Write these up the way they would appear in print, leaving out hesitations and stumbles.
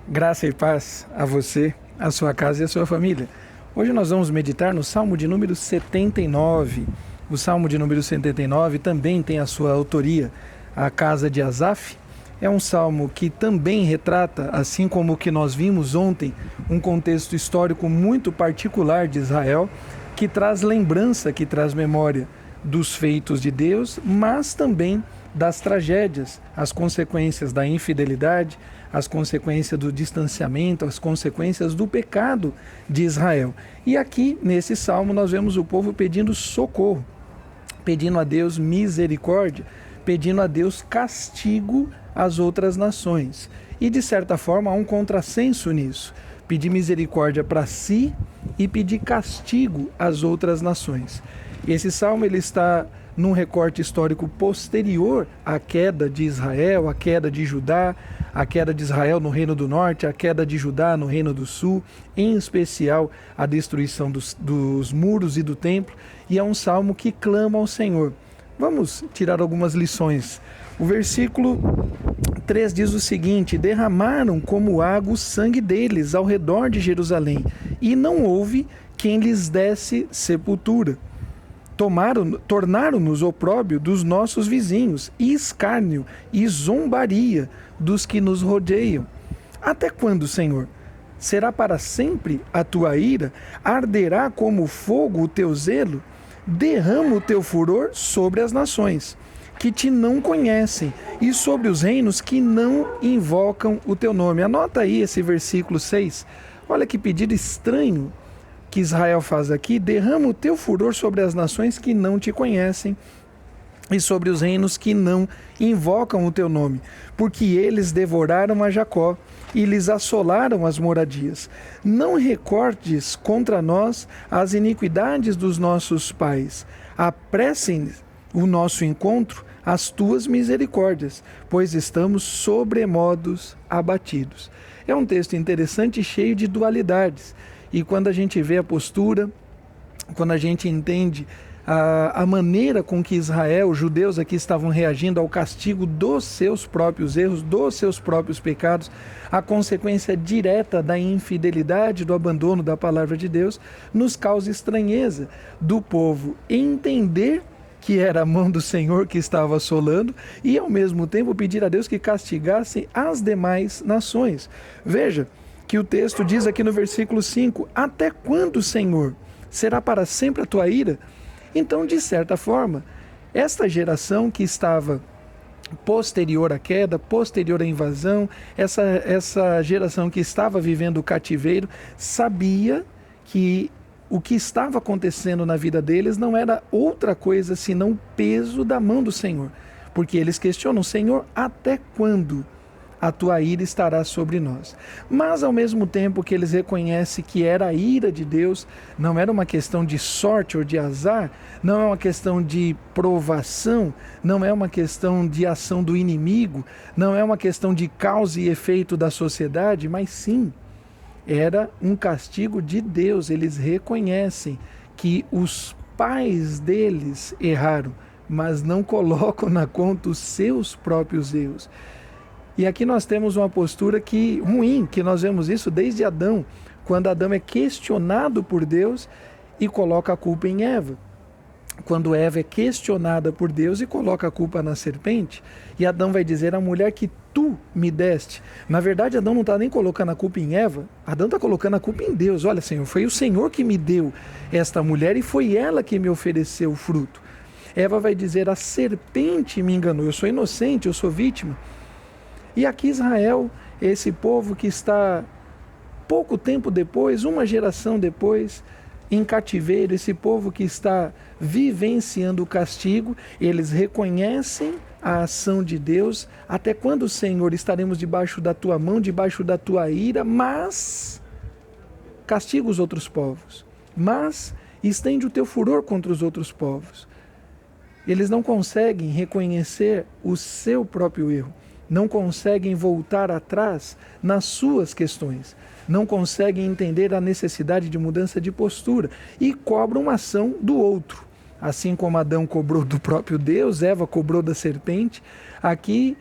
Graça e paz a você, a sua casa e a sua família. Hoje nós vamos meditar no Salmo de número 79. O Salmo de número 79 também tem a sua autoria, a casa de Asaf. É um salmo que também retrata, assim como o que nós vimos ontem, um contexto histórico muito particular de Israel, que traz lembrança, que traz memória dos feitos de Deus, mas também das tragédias, as consequências da infidelidade, as consequências do distanciamento, as consequências do pecado de Israel. E aqui, nesse salmo, nós vemos o povo pedindo socorro, pedindo a Deus misericórdia, pedindo a Deus castigo às outras nações. E, de certa forma, há um contrassenso nisso. Pedir misericórdia para si e pedir castigo às outras nações. Esse salmo ele está num recorte histórico posterior à queda de Israel, à queda de Judá, a queda de Israel no Reino do Norte, a queda de Judá no Reino do Sul, em especial a destruição dos muros e do templo, e é um salmo que clama ao Senhor. Vamos tirar algumas lições. O versículo 3 diz o seguinte: derramaram como água o sangue deles ao redor de Jerusalém, e não houve quem lhes desse sepultura. Tornaram-nos opróbrio dos nossos vizinhos, e escárnio e zombaria dos que nos rodeiam. Até quando, Senhor? Será para sempre a tua ira? Arderá como fogo o teu zelo? Derrama o teu furor sobre as nações, que te não conhecem, e sobre os reinos que não invocam o teu nome. Anota aí esse versículo 6. Olha que pedido estranho que Israel faz aqui: derrama o teu furor sobre as nações que não te conhecem e sobre os reinos que não invocam o teu nome, porque eles devoraram a Jacó e lhes assolaram as moradias. Não recordes contra nós as iniquidades dos nossos pais. Apressem o nosso encontro as tuas misericórdias, pois estamos sobremodos abatidos. É um texto interessante e cheio de dualidades. E quando a gente vê a postura, quando a gente entende a maneira com que Israel, os judeus aqui estavam reagindo ao castigo dos seus próprios erros, dos seus próprios pecados, a consequência direta da infidelidade, do abandono da palavra de Deus, nos causa estranheza do povo entender que era a mão do Senhor que estava assolando e, ao mesmo tempo, pedir a Deus que castigasse as demais nações. Veja que o texto diz aqui no versículo 5: até quando, Senhor? Será para sempre a tua ira? Então, de certa forma, esta geração que estava posterior à queda, posterior à invasão, essa geração que estava vivendo o cativeiro, sabia que o que estava acontecendo na vida deles não era outra coisa senão o peso da mão do Senhor. Porque eles questionam: Senhor, até quando a tua ira estará sobre nós? Mas ao mesmo tempo que eles reconhecem que era a ira de Deus, não era uma questão de sorte ou de azar, não é uma questão de provação, não é uma questão de ação do inimigo, não é uma questão de causa e efeito da sociedade, mas sim, era um castigo de Deus. Eles reconhecem que os pais deles erraram, mas não colocam na conta os seus próprios erros. E aqui nós temos uma postura ruim, que nós vemos isso desde Adão, quando Adão é questionado por Deus e coloca a culpa em Eva. Quando Eva é questionada por Deus e coloca a culpa na serpente, e Adão vai dizer: a mulher que tu me deste. Na verdade, Adão não está nem colocando a culpa em Eva, Adão está colocando a culpa em Deus. Olha, Senhor, foi o Senhor que me deu esta mulher e foi ela que me ofereceu o fruto. Eva vai dizer: a serpente me enganou, eu sou inocente, eu sou vítima. E aqui Israel, esse povo que está pouco tempo depois, uma geração depois, em cativeiro, esse povo que está vivenciando o castigo, eles reconhecem a ação de Deus. Até quando, Senhor, estaremos debaixo da tua mão, debaixo da tua ira? Mas castiga os outros povos, mas estende o teu furor contra os outros povos. Eles não conseguem reconhecer o seu próprio erro, não conseguem voltar atrás nas suas questões, não conseguem entender a necessidade de mudança de postura e cobram uma ação do outro. Assim como Adão cobrou do próprio Deus, Eva cobrou da serpente, aqui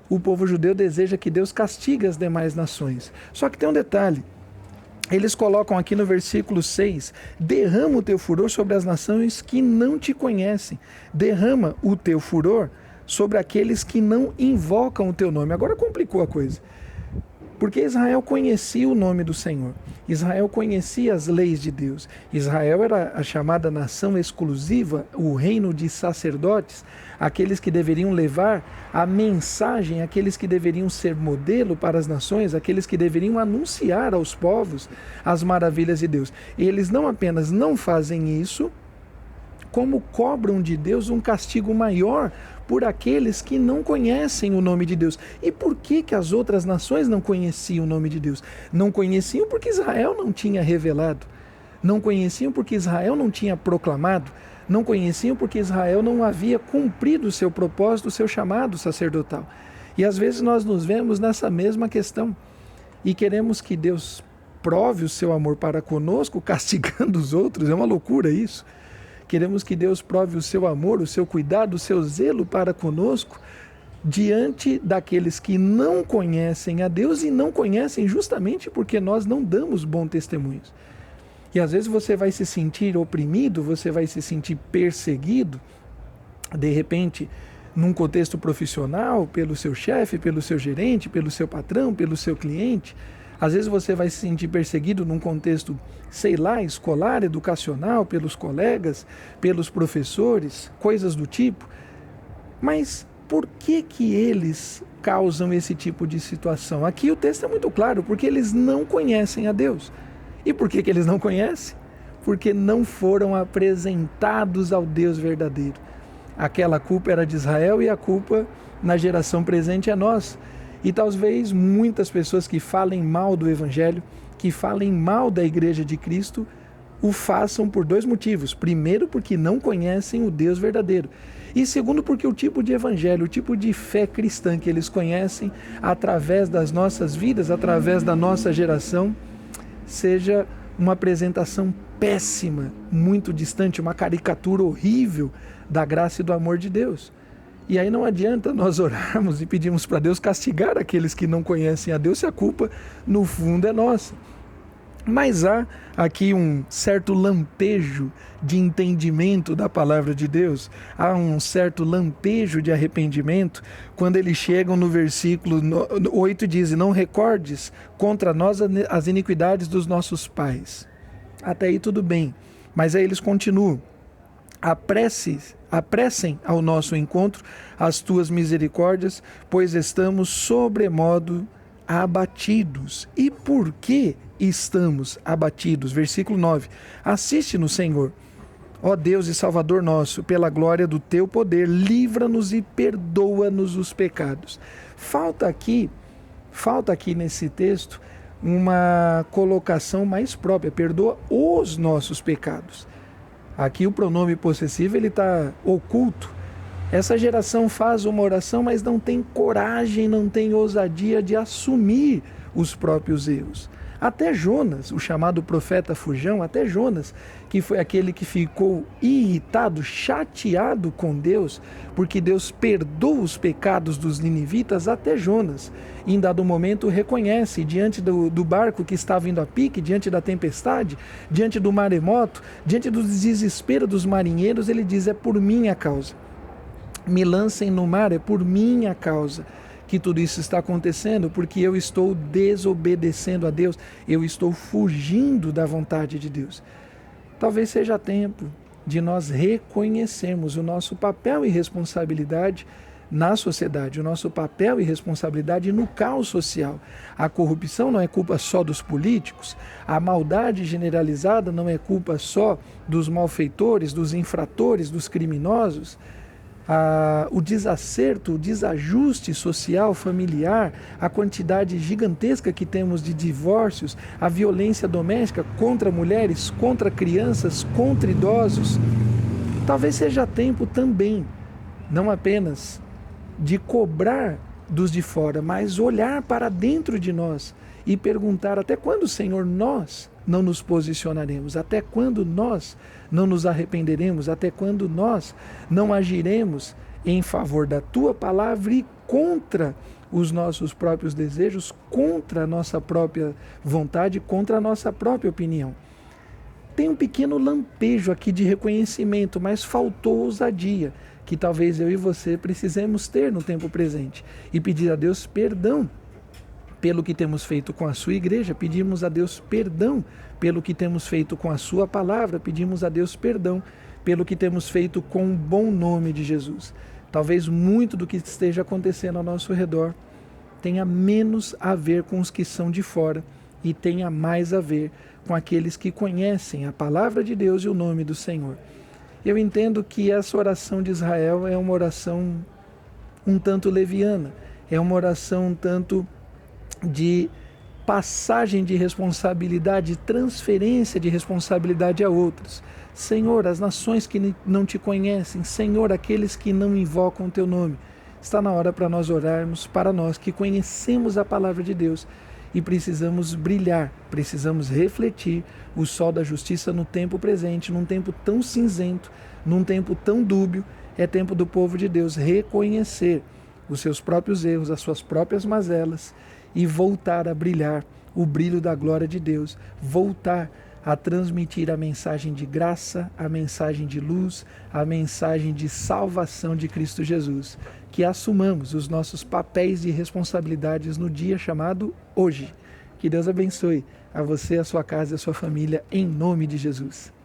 o povo judeu deseja que Deus castigue as demais nações. Só que tem um detalhe. Eles colocam aqui no versículo 6, derrama o teu furor sobre as nações que não te conhecem. Derrama o teu furor sobre aqueles que não invocam o teu nome. Agora complicou a coisa. Porque Israel conhecia o nome do Senhor. Israel conhecia as leis de Deus. Israel era a chamada nação exclusiva, o reino de sacerdotes, aqueles que deveriam levar a mensagem, aqueles que deveriam ser modelo para as nações, aqueles que deveriam anunciar aos povos as maravilhas de Deus. E eles não apenas não fazem isso, como cobram de Deus um castigo maior por aqueles que não conhecem o nome de Deus. E por que as outras nações não conheciam o nome de Deus? Não conheciam porque Israel não tinha revelado. Não conheciam porque Israel não tinha proclamado. Não conheciam porque Israel não havia cumprido o seu propósito, o seu chamado sacerdotal. E às vezes nós nos vemos nessa mesma questão e queremos que Deus prove o seu amor para conosco, castigando os outros. É uma loucura isso. Queremos que Deus prove o seu amor, o seu cuidado, o seu zelo para conosco, diante daqueles que não conhecem a Deus e não conhecem justamente porque nós não damos bons testemunhos. E às vezes você vai se sentir oprimido, você vai se sentir perseguido, de repente, num contexto profissional, pelo seu chefe, pelo seu gerente, pelo seu patrão, pelo seu cliente. Às vezes você vai se sentir perseguido num contexto, sei lá, escolar, educacional, pelos colegas, pelos professores, coisas do tipo. Mas por que eles causam esse tipo de situação? Aqui o texto é muito claro, porque eles não conhecem a Deus. E por que eles não conhecem? Porque não foram apresentados ao Deus verdadeiro. Aquela culpa era de Israel e a culpa na geração presente é nossa. E talvez muitas pessoas que falem mal do Evangelho, que falem mal da Igreja de Cristo, o façam por dois motivos. Primeiro, porque não conhecem o Deus verdadeiro. E segundo, porque o tipo de evangelho, o tipo de fé cristã que eles conhecem através das nossas vidas, através da nossa geração, seja uma apresentação péssima, muito distante, uma caricatura horrível da graça e do amor de Deus. E aí não adianta nós orarmos e pedirmos para Deus castigar aqueles que não conhecem a Deus, se a culpa, no fundo, é nossa. Mas há aqui um certo lampejo de entendimento da palavra de Deus, há um certo lampejo de arrependimento, quando eles chegam no versículo 8 diz, não recordes contra nós as iniquidades dos nossos pais. Até aí tudo bem, mas aí eles continuam. Apressem ao nosso encontro as tuas misericórdias, pois estamos sobremodo abatidos. E por que estamos abatidos? Versículo 9. Assiste-nos, Senhor, ó Deus e Salvador nosso, pela glória do teu poder, livra-nos e perdoa-nos os pecados. Falta aqui nesse texto uma colocação mais própria, perdoa os nossos pecados. Aqui o pronome possessivo está oculto. Essa geração faz uma oração, mas não tem coragem, não tem ousadia de assumir os próprios erros. Até Jonas, o chamado profeta fujão, até Jonas, que foi aquele que ficou irritado, chateado com Deus, porque Deus perdoa os pecados dos ninivitas, até Jonas, em dado momento, reconhece, diante do barco que estava indo a pique, diante da tempestade, diante do maremoto, diante do desespero dos marinheiros, ele diz, é por minha causa. Me lancem no mar, é por minha causa que tudo isso está acontecendo, porque eu estou desobedecendo a Deus, eu estou fugindo da vontade de Deus. Talvez seja tempo de nós reconhecermos o nosso papel e responsabilidade na sociedade, o nosso papel e responsabilidade no caos social. A corrupção não é culpa só dos políticos, a maldade generalizada não é culpa só dos malfeitores, dos infratores, dos criminosos. O desacerto, o desajuste social, familiar, a quantidade gigantesca que temos de divórcios, a violência doméstica contra mulheres, contra crianças, contra idosos. Talvez seja tempo também, não apenas de cobrar dos de fora, mas olhar para dentro de nós e perguntar até quando, Senhor, nós não nos posicionaremos, até quando nós não nos arrependeremos, até quando nós não agiremos em favor da tua palavra e contra os nossos próprios desejos contra a nossa própria vontade, contra a nossa própria opinião. Tem um pequeno lampejo aqui de reconhecimento, mas faltou ousadia, que talvez eu e você precisemos ter no tempo presente, e pedir a Deus perdão pelo que temos feito com a sua igreja, pedimos a Deus perdão pelo que temos feito com a sua palavra, pedimos a Deus perdão pelo que temos feito com o bom nome de Jesus. Talvez muito do que esteja acontecendo ao nosso redor tenha menos a ver com os que são de fora e tenha mais a ver com aqueles que conhecem a palavra de Deus e o nome do Senhor. Eu entendo que essa oração de Israel é uma oração um tanto leviana, é uma oração um tanto de passagem de responsabilidade, transferência de responsabilidade a outros. Senhor, as nações que não te conhecem, Senhor, aqueles que não invocam o teu nome. Está na hora para nós orarmos, para nós que conhecemos a palavra de Deus e precisamos brilhar, precisamos refletir o sol da justiça no tempo presente, num tempo tão cinzento, num tempo tão dúbio. É tempo do povo de Deus reconhecer os seus próprios erros, as suas próprias mazelas e voltar a brilhar o brilho da glória de Deus, voltar a transmitir a mensagem de graça, a mensagem de luz, a mensagem de salvação de Cristo Jesus. Que assumamos os nossos papéis e responsabilidades no dia chamado hoje. Que Deus abençoe a você, a sua casa e a sua família, em nome de Jesus.